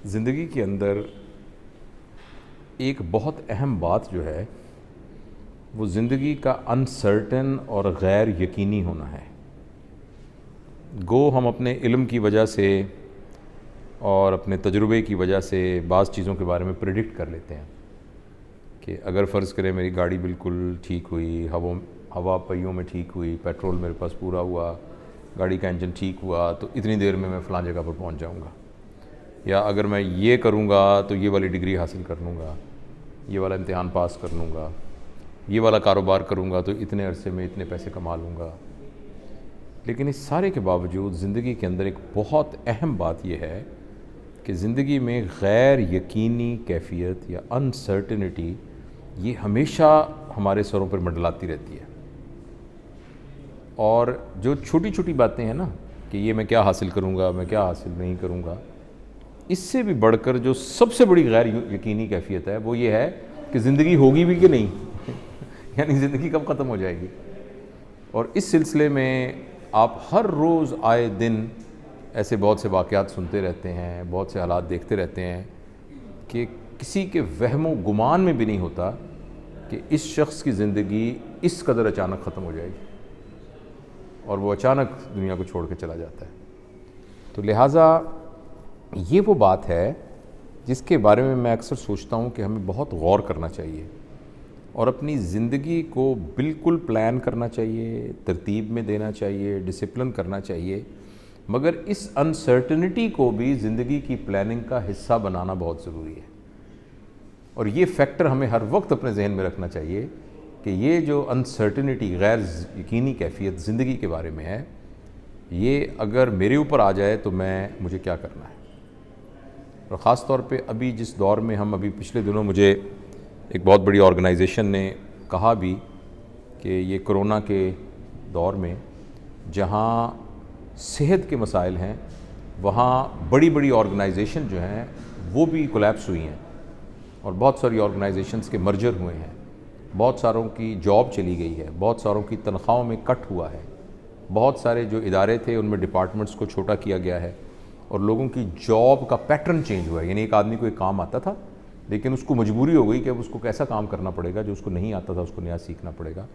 زندگی کے اندر ایک بہت اہم بات جو ہے وہ زندگی کا انسرٹن اور غیر یقینی ہونا ہے۔ گو ہم اپنے علم کی وجہ سے اور اپنے تجربے کی وجہ سے بعض چیزوں کے بارے میں پریڈکٹ کر لیتے ہیں کہ اگر فرض کریں میری گاڑی بالکل ٹھیک ہوئی، ہوا پہیوں میں ٹھیک ہوئی، پیٹرول میرے پاس پورا ہوا، گاڑی کا انجن ٹھیک ہوا تو اتنی دیر میں فلاں جگہ پر پہنچ جاؤں گا، یا اگر میں یہ کروں گا تو یہ والی ڈگری حاصل کر لوں گا، یہ والا امتحان پاس کر لوں گا، یہ والا کاروبار کروں گا تو اتنے عرصے میں اتنے پیسے کما لوں گا۔ لیکن اس سارے کے باوجود زندگی کے اندر ایک بہت اہم بات یہ ہے کہ زندگی میں غیر یقینی کیفیت یا انسرٹنٹی یہ ہمیشہ ہمارے سروں پر منڈلاتی رہتی ہے، اور جو چھوٹی چھوٹی باتیں ہیں نا کہ یہ میں کیا حاصل کروں گا، میں کیا حاصل نہیں کروں گا، اس سے بھی بڑھ کر جو سب سے بڑی غیر یقینی کیفیت ہے وہ یہ ہے کہ زندگی ہوگی بھی کہ نہیں یعنی زندگی کب ختم ہو جائے گی۔ اور اس سلسلے میں آپ ہر روز آئے دن ایسے بہت سے واقعات سنتے رہتے ہیں، بہت سے حالات دیکھتے رہتے ہیں کہ کسی کے وہم و گمان میں بھی نہیں ہوتا کہ اس شخص کی زندگی اس قدر اچانک ختم ہو جائے گی، اور وہ اچانک دنیا کو چھوڑ کے چلا جاتا ہے۔ تو لہٰذا یہ وہ بات ہے جس کے بارے میں اکثر سوچتا ہوں کہ ہمیں بہت غور کرنا چاہیے اور اپنی زندگی کو بالکل پلان کرنا چاہیے، ترتیب میں دینا چاہیے، ڈسپلن کرنا چاہیے، مگر اس انسرٹنٹی کو بھی زندگی کی پلاننگ کا حصہ بنانا بہت ضروری ہے۔ اور یہ فیکٹر ہمیں ہر وقت اپنے ذہن میں رکھنا چاہیے کہ یہ جو انسرٹنٹی، غیر یقینی کیفیت زندگی کے بارے میں ہے، یہ اگر میرے اوپر آ جائے تو مجھے کیا کرنا ہے۔ اور خاص طور پہ ابھی جس دور میں ابھی پچھلے دنوں مجھے ایک بہت بڑی آرگنائزیشن نے کہا بھی کہ یہ کرونا کے دور میں جہاں صحت کے مسائل ہیں وہاں بڑی بڑی آرگنائزیشن جو ہیں وہ بھی کولیپس ہوئی ہیں، اور بہت ساری آرگنائزیشنز کے مرجر ہوئے ہیں، بہت ساروں کی جاب چلی گئی ہے، بہت ساروں کی تنخواہوں میں کٹ ہوا ہے، بہت سارے جو ادارے تھے ان میں ڈپارٹمنٹس کو چھوٹا کیا گیا ہے، اور لوگوں کی جاب کا پیٹرن چینج ہوا ہے۔ یعنی ایک آدمی کو ایک کام آتا تھا لیکن اس کو مجبوری ہو گئی کہ اب اس کو کیسا کام کرنا پڑے گا، جو اس کو نہیں آتا تھا اس کو نیا سیکھنا پڑے گا۔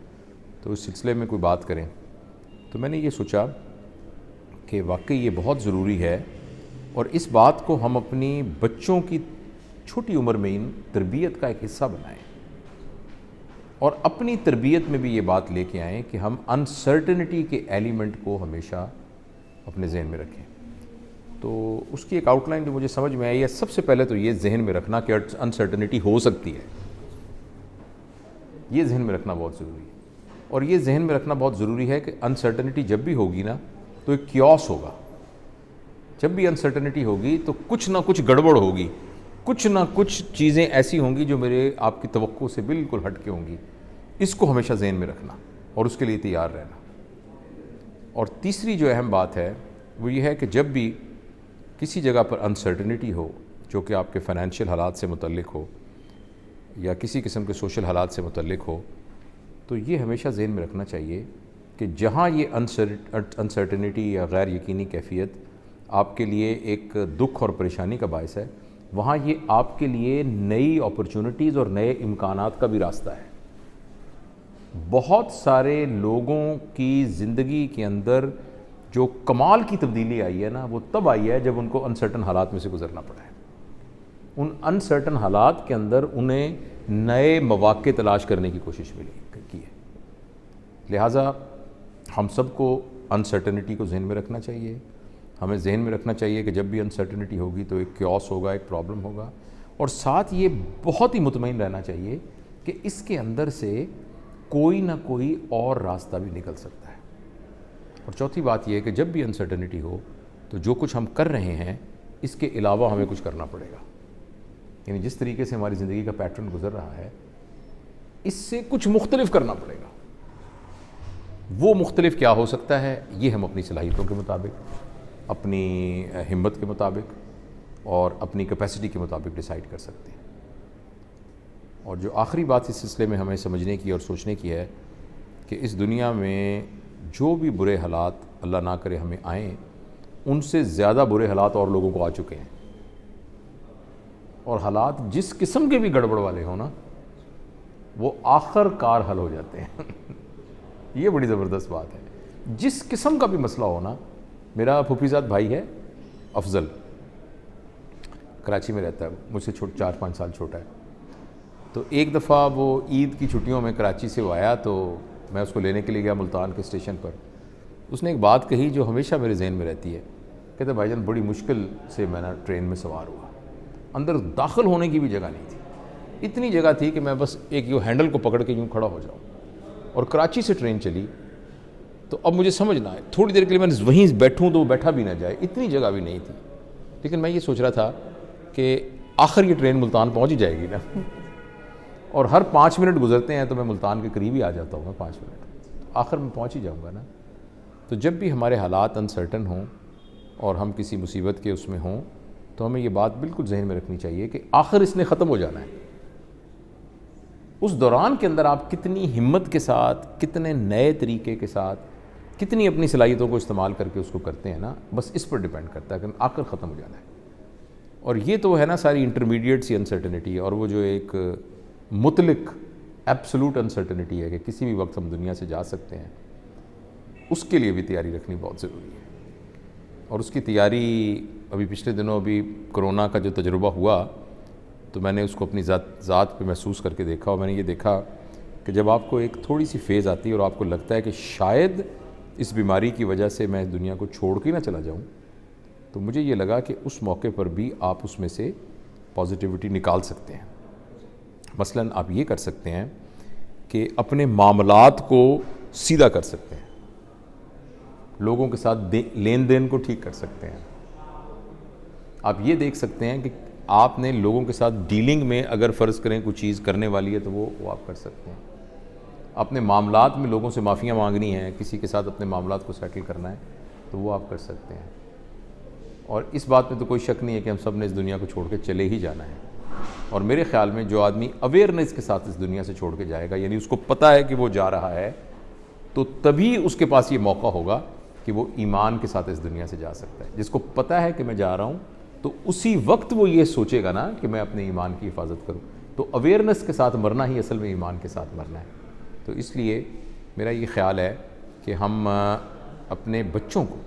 تو اس سلسلے میں کوئی بات کریں تو میں نے یہ سوچا کہ واقعی یہ بہت ضروری ہے، اور اس بات کو ہم اپنی بچوں کی چھوٹی عمر میں ان تربیت کا ایک حصہ بنائیں، اور اپنی تربیت میں بھی یہ بات لے کے آئیں کہ ہم انسرٹنٹی کے ایلیمنٹ کو ہمیشہ اپنے ذہن میں رکھیں۔ تو اس کی ایک آؤٹ لائن جو مجھے سمجھ میں آئی ہے، سب سے پہلے تو یہ ذہن میں رکھنا کہ انسرٹنٹی ہو سکتی ہے، یہ ذہن میں رکھنا بہت ضروری ہے۔ اور یہ ذہن میں رکھنا بہت ضروری ہے کہ انسرٹنٹی جب بھی ہوگی نا تو ایک کیوس ہوگا، جب بھی انسرٹنٹی ہوگی تو کچھ نہ کچھ گڑبڑ ہوگی، کچھ نہ کچھ چیزیں ایسی ہوں گی جو آپ کی توقع سے بالکل ہٹ کے ہوں گی۔ اس کو ہمیشہ ذہن میں رکھنا اور اس کے لیے تیار رہنا۔ اور تیسری جو اہم بات ہے وہ یہ ہے کہ جب بھی کسی جگہ پر انسرٹنٹی ہو، جو کہ آپ کے فائنینشیل حالات سے متعلق ہو یا کسی قسم کے سوشل حالات سے متعلق ہو، تو یہ ہمیشہ ذہن میں رکھنا چاہیے کہ جہاں یہ انسرٹنٹی یا غیر یقینی کیفیت آپ کے لیے ایک دکھ اور پریشانی کا باعث ہے، وہاں یہ آپ کے لیے نئی اپرچونٹیز اور نئے امکانات کا بھی راستہ ہے۔ بہت سارے لوگوں کی زندگی کے اندر جو کمال کی تبدیلی آئی ہے نا، وہ تب آئی ہے جب ان کو انسرٹن حالات میں سے گزرنا پڑا ہے۔ ان انسرٹن حالات کے اندر انہیں نئے مواقع تلاش کرنے کی کوشش کی ہے۔ لہٰذا ہم سب کو انسرٹنٹی کو ذہن میں رکھنا چاہیے، ہمیں ذہن میں رکھنا چاہیے کہ جب بھی انسرٹنٹی ہوگی تو ایک کیوس ہوگا، ایک پرابلم ہوگا، اور ساتھ یہ بہت ہی مطمئن رہنا چاہیے کہ اس کے اندر سے کوئی نہ کوئی اور راستہ بھی نکل سکتا ہے۔ اور چوتھی بات یہ ہے کہ جب بھی انسرٹنٹی ہو تو جو کچھ ہم کر رہے ہیں اس کے علاوہ ہمیں کچھ کرنا پڑے گا۔ یعنی جس طریقے سے ہماری زندگی کا پیٹرن گزر رہا ہے اس سے کچھ مختلف کرنا پڑے گا۔ وہ مختلف کیا ہو سکتا ہے، یہ ہم اپنی صلاحیتوں کے مطابق، اپنی ہمت کے مطابق اور اپنی کیپیسٹی کے مطابق ڈیسائیڈ کر سکتے ہیں۔ اور جو آخری بات اس سلسلے میں ہمیں سمجھنے کی اور سوچنے کی ہے کہ اس دنیا میں جو بھی برے حالات اللہ نہ کرے ہمیں آئیں، ان سے زیادہ برے حالات اور لوگوں کو آ چکے ہیں۔ اور حالات جس قسم کے بھی گڑبڑ والے ہوں نا وہ آخر کار حل ہو جاتے ہیں یہ بڑی زبردست بات ہے. جس قسم کا بھی مسئلہ ہو نا. میرا پھوپھی زاد بھائی ہے افضل, کراچی میں رہتا ہے, مجھ سے 4-5 سال چھوٹا ہے. تو ایک دفعہ وہ عید کی چھٹیوں میں کراچی سے وہ آیا تو میں اس کو لینے کے لیے گیا ملتان کے اسٹیشن پر. اس نے ایک بات کہی جو ہمیشہ میرے ذہن میں رہتی ہے. کہتے بھائی جان بڑی مشکل سے میں نا ٹرین میں سوار ہوا, اندر داخل ہونے کی بھی جگہ نہیں تھی. اتنی جگہ تھی کہ میں بس ایک یوں ہینڈل کو پکڑ کے یوں کھڑا ہو جاؤں. اور کراچی سے ٹرین چلی تو اب مجھے سمجھ نہ آئے, تھوڑی دیر کے لیے میں وہیں بیٹھوں تو وہ بیٹھا بھی نہ جائے, اتنی جگہ بھی نہیں تھی. لیکن میں یہ سوچ رہا تھا کہ آخر یہ ٹرین ملتان پہنچ ہی جائے گی نا. اور ہر 5 منٹ گزرتے ہیں تو میں ملتان کے قریب ہی آ جاتا ہوں. 5 منٹ آخر میں پہنچ ہی جاؤں گا نا. تو جب بھی ہمارے حالات انسرٹن ہوں اور ہم کسی مصیبت کے اس میں ہوں تو ہمیں یہ بات بالکل ذہن میں رکھنی چاہیے کہ آخر اس نے ختم ہو جانا ہے. اس دوران کے اندر آپ کتنی ہمت کے ساتھ, کتنے نئے طریقے کے ساتھ, کتنی اپنی صلاحیتوں کو استعمال کر کے اس کو کرتے ہیں نا, بس اس پر ڈیپینڈ کرتا ہے کہ آخر ختم ہو جانا ہے. اور یہ تو ہے نا ساری انٹرمیڈیٹ سی انسرٹنٹی, اور وہ جو ایک مطلق ایبسولوٹ انسرٹنٹی ہے کہ کسی بھی وقت ہم دنیا سے جا سکتے ہیں, اس کے لیے بھی تیاری رکھنی بہت ضروری ہے. اور اس کی تیاری ابھی پچھلے دنوں ابھی کرونا کا جو تجربہ ہوا تو میں نے اس کو اپنی ذات پہ محسوس کر کے دیکھا. اور میں نے یہ دیکھا کہ جب آپ کو ایک تھوڑی سی فیز آتی ہے اور آپ کو لگتا ہے کہ شاید اس بیماری کی وجہ سے میں دنیا کو چھوڑ کے نہ چلا جاؤں, تو مجھے یہ لگا کہ اس موقع پر بھی آپ اس میں سے پازیٹیوٹی نکال سکتے ہیں. مثلاً آپ یہ کر سکتے ہیں کہ اپنے معاملات کو سیدھا کر سکتے ہیں, لوگوں کے ساتھ لین دین کو ٹھیک کر سکتے ہیں. آپ یہ دیکھ سکتے ہیں کہ آپ نے لوگوں کے ساتھ ڈیلنگ میں اگر فرض کریں کوئی چیز کرنے والی ہے تو وہ آپ کر سکتے ہیں. اپنے معاملات میں لوگوں سے معافیاں مانگنی ہیں, کسی کے ساتھ اپنے معاملات کو سیٹل کرنا ہے تو وہ آپ کر سکتے ہیں. اور اس بات میں تو کوئی شک نہیں ہے کہ ہم سب نے اس دنیا کو چھوڑ کے چلے ہی جانا ہے. اور میرے خیال میں جو آدمی اویئرنیس کے ساتھ اس دنیا سے چھوڑ کے جائے گا, یعنی اس کو پتہ ہے کہ وہ جا رہا ہے, تو تبھی اس کے پاس یہ موقع ہوگا کہ وہ ایمان کے ساتھ اس دنیا سے جا سکتا ہے. جس کو پتہ ہے کہ میں جا رہا ہوں تو اسی وقت وہ یہ سوچے گا نا کہ میں اپنے ایمان کی حفاظت کروں. تو اویئرنیس کے ساتھ مرنا ہی اصل میں ایمان کے ساتھ مرنا ہے. تو اس لیے میرا یہ خیال ہے کہ ہم اپنے بچوں کو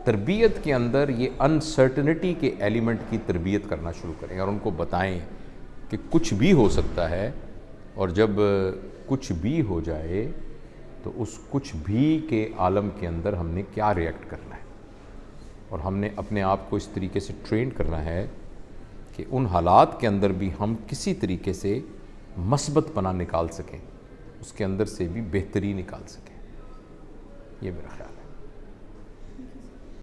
تربیت کے اندر یہ انسرٹنٹی کے ایلیمنٹ کی تربیت کرنا شروع کریں, اور ان کو بتائیں کہ کچھ بھی ہو سکتا ہے, اور جب کچھ بھی ہو جائے تو اس کچھ بھی کے عالم کے اندر ہم نے کیا ریئیکٹ کرنا ہے. اور ہم نے اپنے آپ کو اس طریقے سے ٹرین کرنا ہے کہ ان حالات کے اندر بھی ہم کسی طریقے سے مثبت پناہ نکال سکیں, اس کے اندر سے بھی بہتری نکال سکیں. یہ میرا خیال ہے.